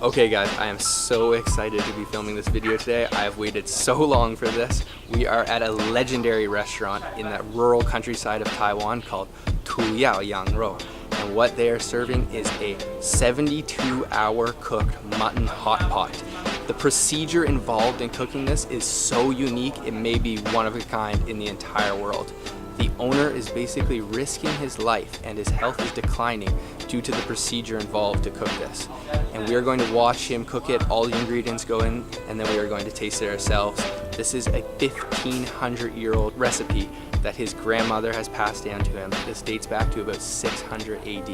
Okay guys, I am so excited to be filming this video today. I have waited so long for this. We are at a legendary restaurant in that rural countryside of Taiwan called Tu Yao Yang Rou. And what they are serving is a 72-hour cooked mutton hot pot. The procedure involved in cooking this is so unique, it may be one of a kind in the entire world. The owner is basically risking his life and his health is declining due to the procedure involved to cook this. And we are going to watch him cook it, all the ingredients go in, and then we are going to taste it ourselves. This is a 1,500-year-old recipe that his grandmother has passed down to him. This dates back to about 600 AD.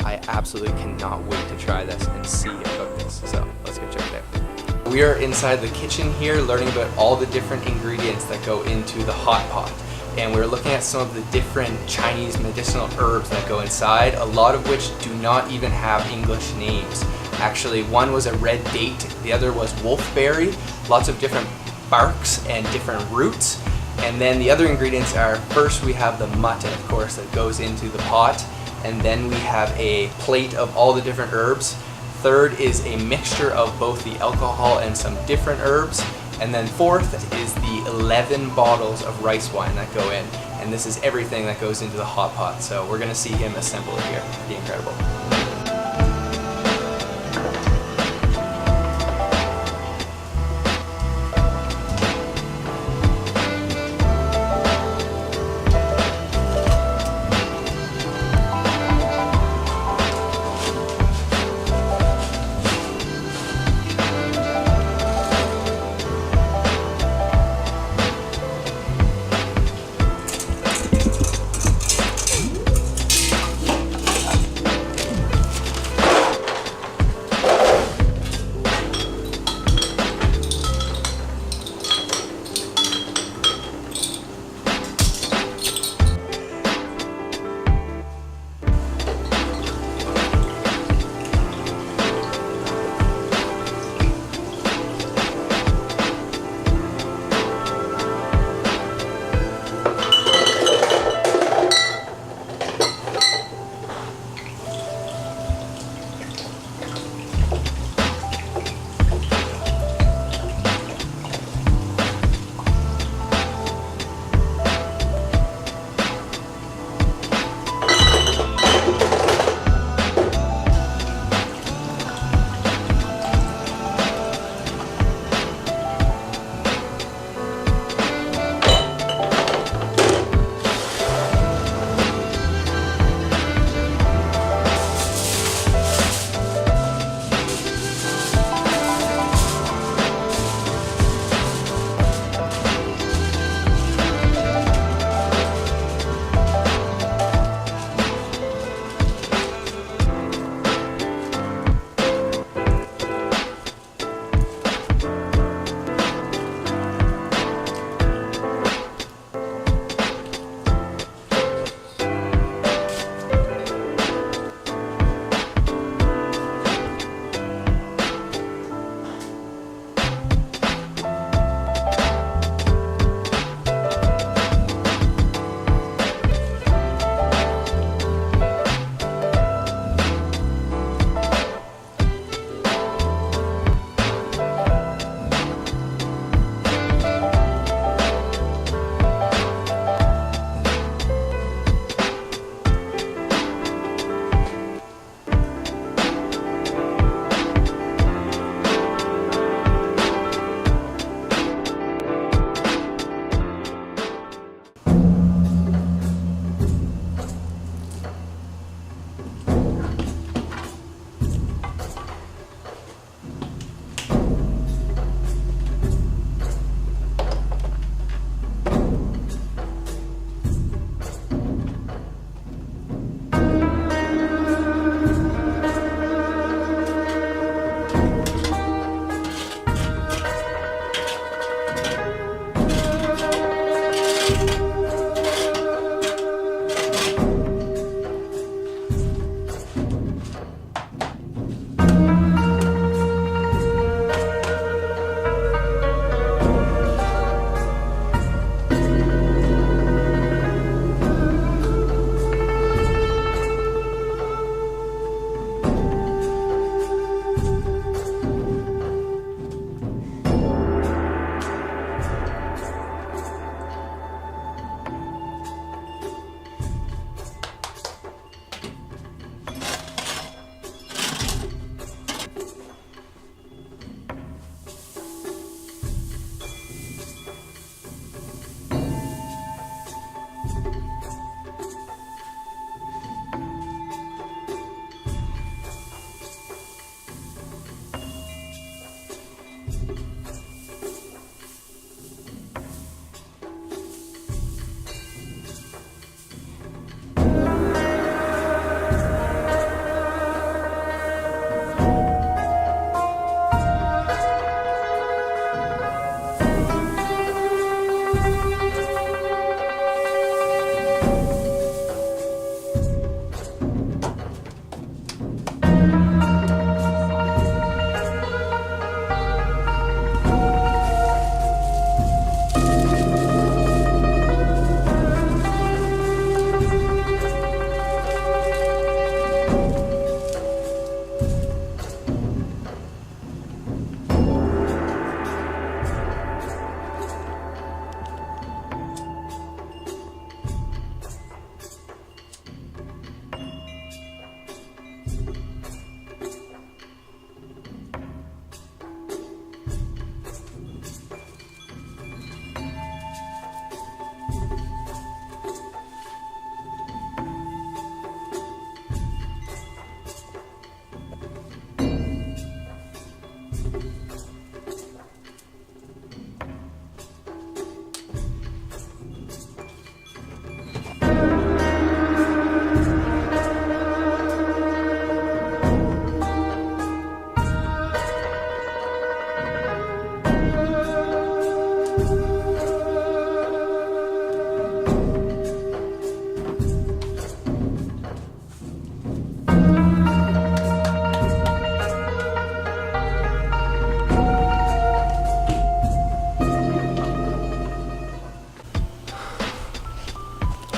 I absolutely cannot wait to try this and see him cook this. So let's go check it out. We are inside the kitchen here learning about all the different ingredients that go into the hot pot. And we're looking at some of the different Chinese medicinal herbs that go inside, a lot of which do not even have English names. Actually, one was a red date, the other was wolfberry, lots of different barks and different roots. And then the other ingredients are, first we have the mutton, of course, that goes into the pot. And then we have a plate of all the different herbs. Third is a mixture of both the alcohol and some different herbs. And then fourth is the 11 bottles of rice wine that go in. And this is everything that goes into the hot pot. So we're gonna see him assemble it here. It'll be incredible.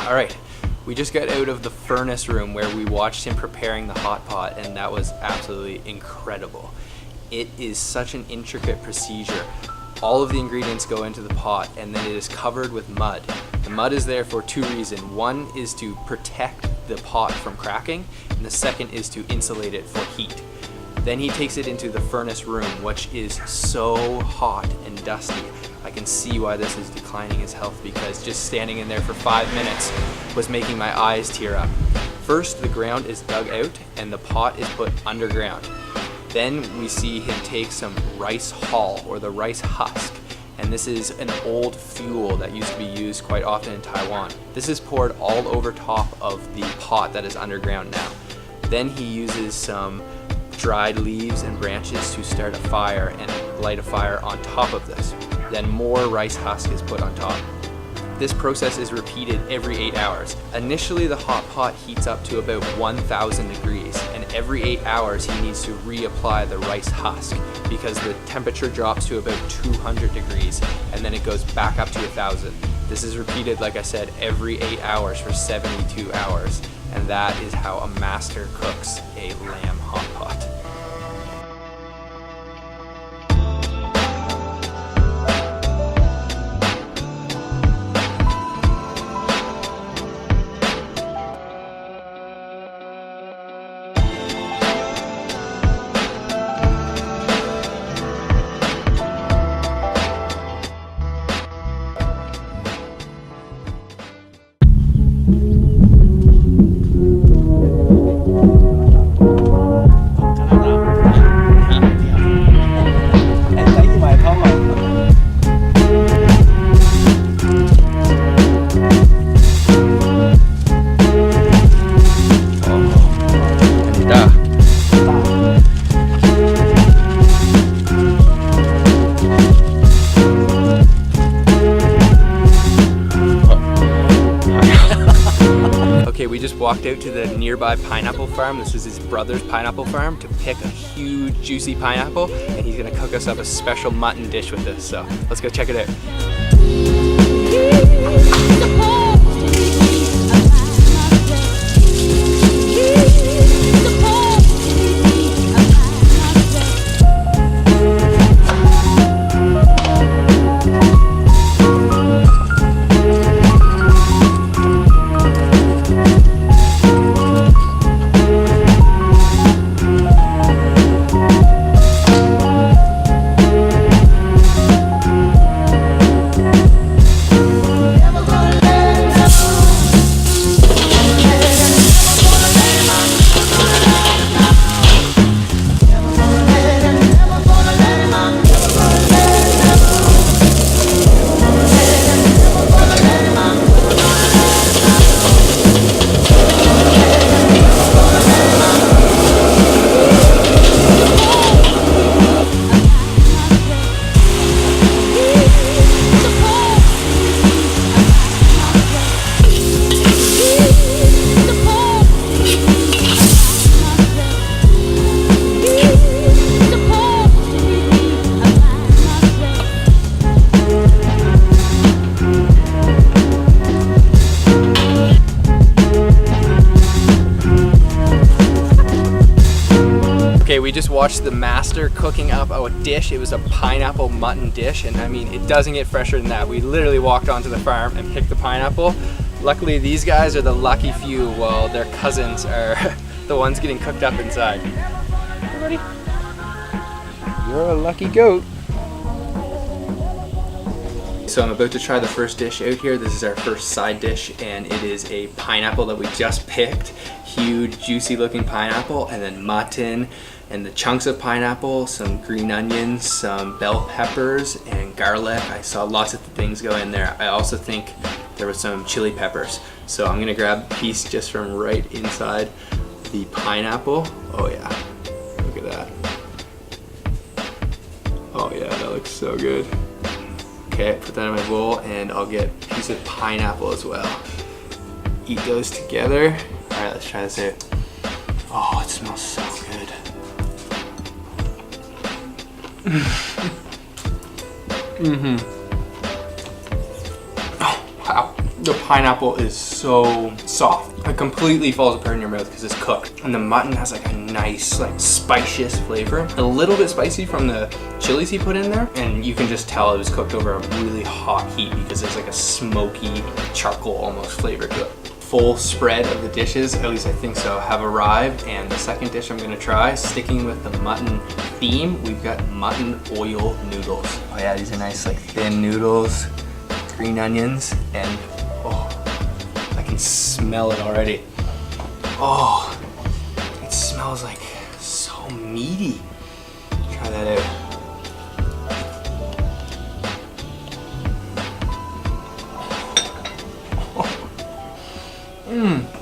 Alright, we just got out of the furnace room where we watched him preparing the hot pot, and that was absolutely incredible. It is such an intricate procedure. All of the ingredients go into the pot and then it is covered with mud. The mud is there for two reasons. One is to protect the pot from cracking, and the second is to insulate it for heat. Then he takes it into the furnace room, which is so hot and dusty. I can see why this is declining his health, because just standing in there for 5 minutes was making my eyes tear up. First, the ground is dug out and the pot is put underground. Then we see him take some rice hull, or the rice husk, and this is an old fuel that used to be used quite often in Taiwan. This is poured all over top of the pot that is underground now. Then he uses some dried leaves and branches to start a fire and light a fire on top of this. Then more rice husk is put on top. This process is repeated every 8 hours. Initially, the hot pot heats up to about 1000 degrees, and every 8 hours he needs to reapply the rice husk because the temperature drops to about 200 degrees and then it goes back up to 1000. This is repeated, like I said, every 8 hours for 72 hours, and that is how a master cooks a lamb hot pot. Okay, we just walked out to the nearby pineapple farm. This is his brother's pineapple farm, to pick a huge juicy pineapple, and he's gonna cook us up a special mutton dish with this, so let's go check it out. Okay, we just watched the master cooking up a dish. It was a pineapple mutton dish, and I mean, it doesn't get fresher than that. We literally walked onto the farm and picked the pineapple. Luckily, these guys are the lucky few, while their cousins are the ones getting cooked up inside. Hey, buddy. You're a lucky goat. So I'm about to try the first dish out here. This is our first side dish, and it is a pineapple that we just picked. Huge, juicy looking pineapple, and then mutton, and the chunks of pineapple, some green onions, some bell peppers, and garlic. I saw lots of things go in there. I also think there was some chili peppers. So I'm gonna grab a piece just from right inside the pineapple. Oh yeah, look at that. Oh yeah, that looks so good. Okay, put that in my bowl, and I'll get a piece of pineapple as well. Eat those together. All right, let's try this out. Oh, it smells so good. Oh, wow. The pineapple is so soft. It completely falls apart in your mouth because it's cooked. And the mutton has like a nice, like spicious flavor. A little bit spicy from the chilies he put in there. And you can just tell it was cooked over a really hot heat because there's like a smoky charcoal almost flavor to it. Full spread of the dishes, at least I think so, have arrived, and the second dish I'm gonna try, sticking with the mutton theme, we've got mutton oil noodles. Oh yeah, these are nice like thin noodles, green onions, and oh, I can smell it already. Oh, it smells like so meaty. Try that out.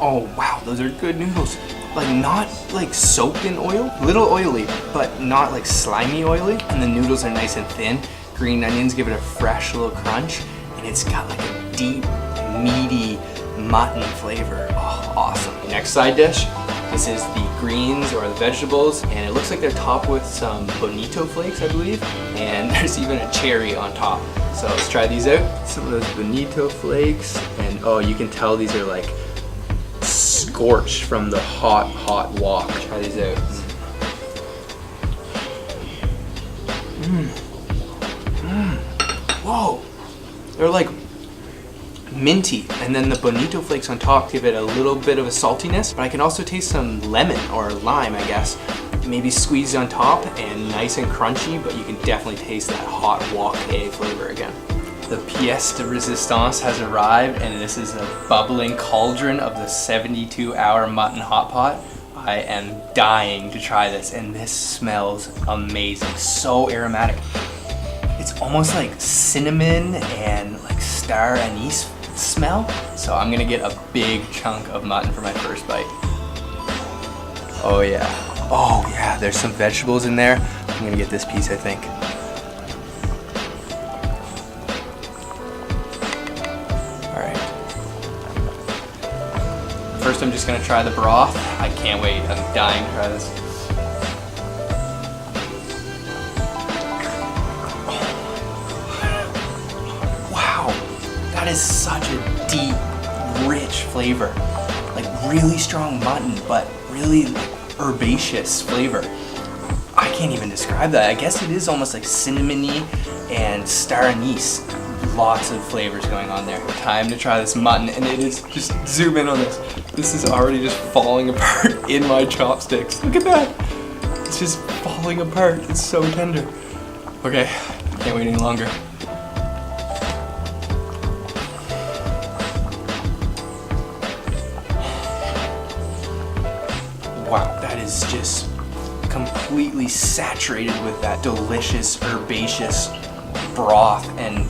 Oh wow, those are good noodles. Like not like soaked in oil, little oily, but not like slimy oily. And the noodles are nice and thin. Green onions give it a fresh little crunch, and it's got like a deep, meaty mutton flavor. Oh, awesome. Next side dish, this is the greens or the vegetables, and it looks like they're topped with some bonito flakes, I believe, and there's even a cherry on top. So let's try these out. Some of those bonito flakes, and oh, you can tell these are like scorched from the hot wok. Try these out. Whoa, they're like minty, and then the bonito flakes on top give it a little bit of a saltiness, but I can also taste some lemon or lime, I guess, maybe squeezed on top, and nice and crunchy, but you can definitely taste that hot wok flavor again. The pièce de résistance has arrived, and this is a bubbling cauldron of the 72-hour mutton hot pot. I am dying to try this, and this smells amazing. So aromatic. It's almost like cinnamon and like star anise smell. So I'm gonna get a big chunk of mutton for my first bite. Oh yeah. Oh yeah, there's some vegetables in there. I'm gonna get this piece, I think. First, I'm just gonna try the broth. I can't wait, I'm dying to try this. Wow, that is such a deep, rich flavor. Like really strong mutton, but really herbaceous flavor. I can't even describe that. I guess it is almost like cinnamony and star anise. Lots of flavors going on there. Time to try this mutton, and it is, just zoom in on this. This is already just falling apart in my chopsticks. Look at that. It's just falling apart. It's so tender. Okay, can't wait any longer. Wow, that is just completely saturated with that delicious herbaceous broth, and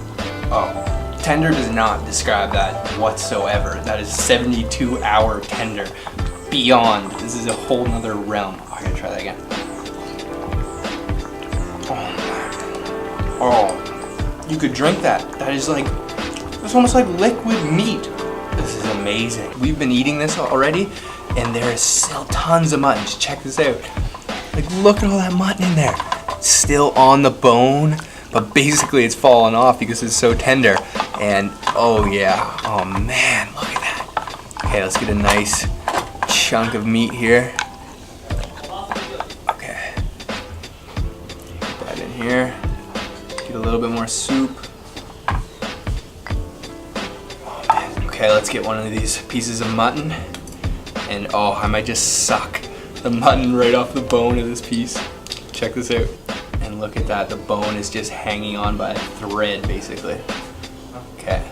oh, tender does not describe that whatsoever. That is 72-hour tender. Beyond. This is a whole nother realm. Oh, I gotta try that again. Oh, you could drink that. That is like, it's almost like liquid meat. This is amazing. We've been eating this already, and there is still tons of mutton. Just check this out. Like, look at all that mutton in there. It's still on the bone, but basically it's fallen off because it's so tender. And oh yeah, oh man, look at that. Okay, let's get a nice chunk of meat here. Okay, put that in here. Get a little bit more soup. Oh man. Okay, let's get one of these pieces of mutton. And oh, I might just suck the mutton right off the bone of this piece. Check this out. And look at that, the bone is just hanging on by a thread, basically. Okay,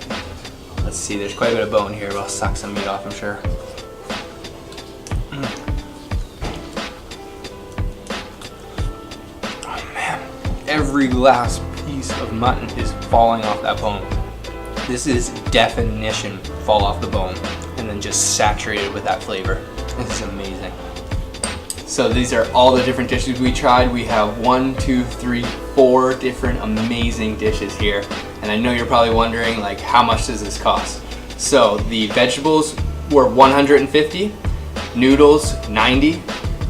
let's see, there's quite a bit of bone here, but I'll suck some meat off, I'm sure. every last piece of mutton is falling off that bone. This is definition fall off the bone and then just saturated with that flavor. This is amazing. So these are all the different dishes we tried. We have 1, 2, 3, 4 different amazing dishes here. And I know you're probably wondering, like, how much does this cost? So the vegetables were 150, noodles 90,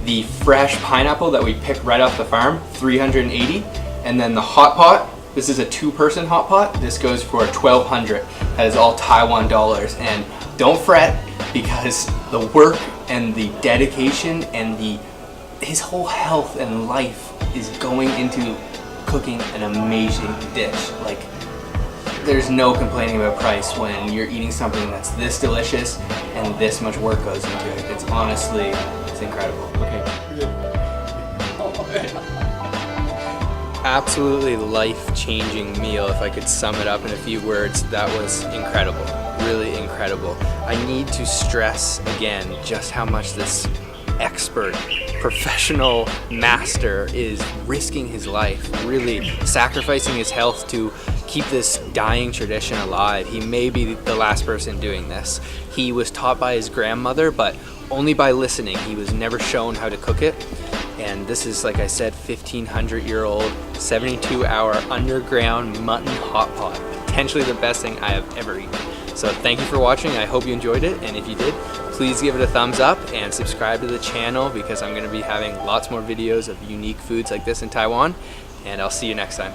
the fresh pineapple that we picked right off the farm 380, and then the hot pot, this is a 2-person hot pot, this goes for 1,200. That is all Taiwan dollars. And don't fret, because the work and the dedication and his whole health and life is going into cooking an amazing dish. Like, there's no complaining about price when you're eating something that's this delicious and this much work goes into it. It's honestly, it's incredible. Okay. Absolutely life-changing meal. If I could sum it up in a few words, that was incredible. Really incredible. I need to stress again just how much this expert, professional master is risking his life, really sacrificing his health to keep this dying tradition alive. He may be the last person doing this. He was taught by his grandmother, but only by listening. He was never shown how to cook it. And this is, like I said, 1,500-year-old, 72-hour underground mutton hot pot. Potentially the best thing I have ever eaten. So thank you for watching. I hope you enjoyed it. And if you did, please give it a thumbs up and subscribe to the channel, because I'm going to be having lots more videos of unique foods like this in Taiwan. And I'll see you next time.